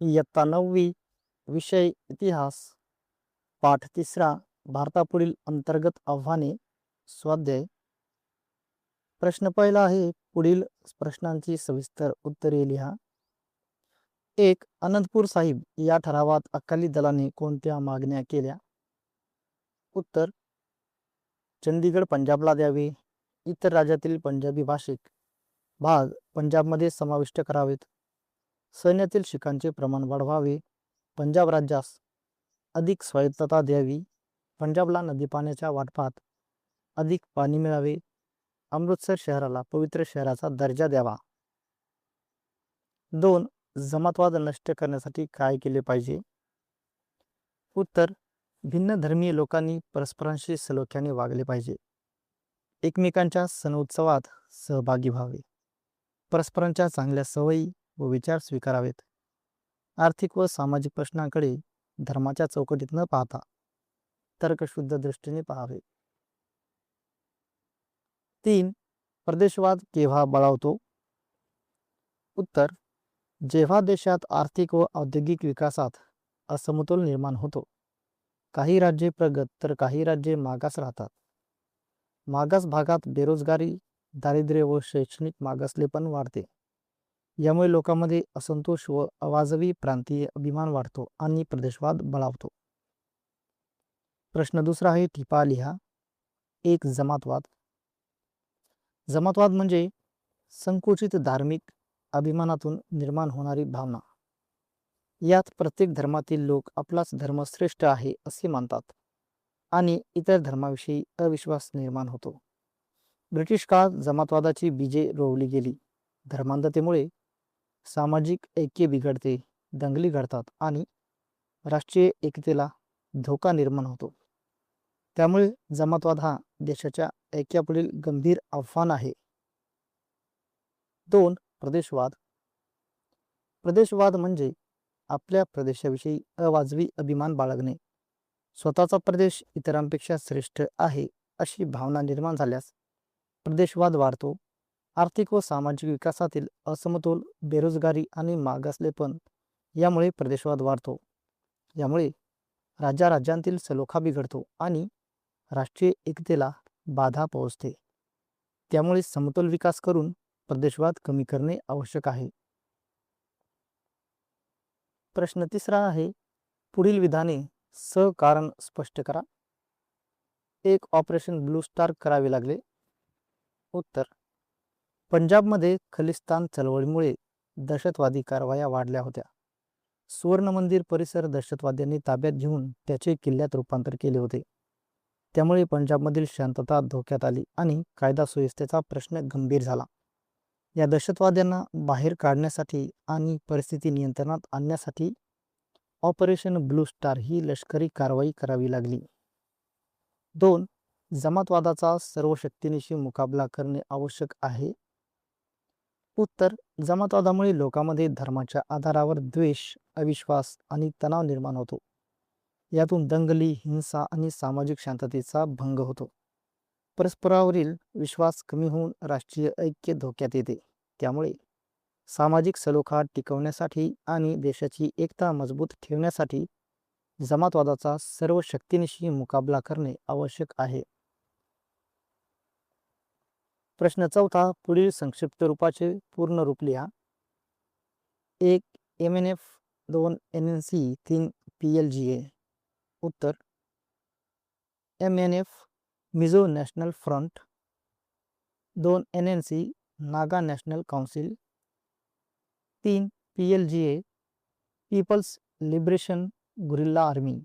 इयत्ता 9वी विषय इतिहास पाठ 3 भारतापुढील अंतर्गत आव्हाने स्वाध्याय प्रश्न पहिला आहे. पुढील प्रश्नांची सविस्तर उत्तरे लिहा. 1. अनंतपूर साहिब या ठरावात अकाली दलाने कोणत्या मागण्या केल्या? उत्तर. चंदीगड पंजाबला द्यावे, इतर राज्यातील पंजाबी भाषिक भाग पंजाबमध्ये समाविष्ट करावेत, सैन्यातील शिखांचे प्रमाण वाढवावे, पंजाब राज्यास अधिक स्वायत्तता द्यावी, पंजाबला नदी पाण्याच्या वाटपात अधिक पाणी मिळावे, अमृतसर शहराला पवित्र शहराचा दर्जा द्यावा. 2. जमातवाद नष्ट करण्यासाठी काय केले पाहिजे? उत्तर. भिन्न धर्मीय लोकांनी परस्परांशी सलोख्याने वागले पाहिजे, एकमेकांच्या सण उत्सवात सहभागी व्हावे, परस्परांच्या चांगल्या सवयी व विचार स्वीकारावेत, आर्थिक व सामाजिक प्रश्नांकडे धर्माच्या चौकटीत न पाहता तर्कशुद्ध दृष्टीने पाहावे. 3. प्रदेशवाद केव्हा बळावतो? उत्तर. जेव्हा देशात आर्थिक व औद्योगिक विकासात असमतोल निर्माण होतो, काही राज्ये प्रगत तर काही राज्ये मागास राहतात, मागास भागात बेरोजगारी, दारिद्र्य व शैक्षणिक मागासलेपण वाढते, यामुळे लोकांमध्ये असंतोष व अवाजवी प्रांतीय अभिमान वाढतो आणि प्रदेशवाद बळावतो. प्रश्न दुसरा आहे. टिपा लिहा. 1. जमातवाद. जमातवाद म्हणजे संकुचित धार्मिक अभिमानातून निर्माण होणारी भावना. यात प्रत्येक धर्मातील लोक आपलाच धर्म श्रेष्ठ आहे असे मानतात आणि इतर धर्माविषयी अविश्वास निर्माण होतो. ब्रिटिश काळात जमातवादाची बीजे रोवली गेली. धर्मांधतेमुळे सामाजिक ऐक्य बिघडते, दंगली घडतात आणि राष्ट्रीय एकतेला धोका निर्माण होतो. त्यामुळे जमातवाद हा देशाच्या ऐक्यापुढील गंभीर आव्हान आहे. 2. प्रदेशवाद. प्रदेशवाद म्हणजे आपल्या प्रदेशाविषयी अवाजवी अभिमान बाळगणे, स्वतःचा प्रदेश इतरांपेक्षा श्रेष्ठ आहे अशी भावना निर्माण झाल्यास प्रदेशवाद वाढतो. आर्थिक व सामाजिक विकासातील असमतोल, बेरोजगारी आणि मागासलेपण यामुळे प्रदेशवाद वाढतो. यामुळे राज्यांतील सलोखा बिघडतो आणि राष्ट्रीय एकतेला बाधा पोहोचते. त्यामुळे समतोल विकास करून प्रदेशवाद कमी करणे आवश्यक आहे. प्रश्न तिसरा आहे. पुढील विधाने कारण स्पष्ट करा. 1. ऑपरेशन ब्लू स्टार करावे लागले. उत्तर. पंजाबमध्ये खलिस्तान चळवळीमुळे दहशतवादी कारवाया वाढल्या होत्या. सुवर्ण मंदिर परिसर दहशतवाद्यांनी ताब्यात घेऊन त्याचे किल्ल्यात रूपांतर केले होते. त्यामुळे पंजाबमधील शांतता धोक्यात आली आणि कायदा सुव्यवस्थेचा प्रश्न गंभीर झाला. या दहशतवाद्यांना बाहेर काढण्यासाठी आणि परिस्थिती नियंत्रणात आणण्यासाठी ऑपरेशन ब्लू स्टार ही लष्करी कारवाई करावी लागली. 2. जमातवादाचा सर्व शक्तीनिशी मुकाबला करणे आवश्यक आहे. उत्तर. जमातवादामुळे लोकांमध्ये धर्माच्या आधारावर द्वेष, अविश्वास आणि तणाव निर्माण होतो. यातून दंगली, हिंसा आणि सामाजिक शांततेचा भंग होतो. परस्परावरील विश्वास कमी होऊन राष्ट्रीय ऐक्य धोक्यात येते. त्यामुळे सामाजिक सलोखा टिकवण्यासाठी आणि देशाची एकता मजबूत ठेवण्यासाठी जमातवादाचा सर्व शक्तीनिशी मुकाबला करणे आवश्यक आहे. प्रश्न चौथा. पुढील संक्षिप्त रूपाचे पूर्ण रूप लिहा. 1. MNF, 2. NNC, 3. PLGA. उत्तर. MNF Mizo National Front, 2. NNC Naga National Council, 3. PLGA People's Liberation Guerrilla army.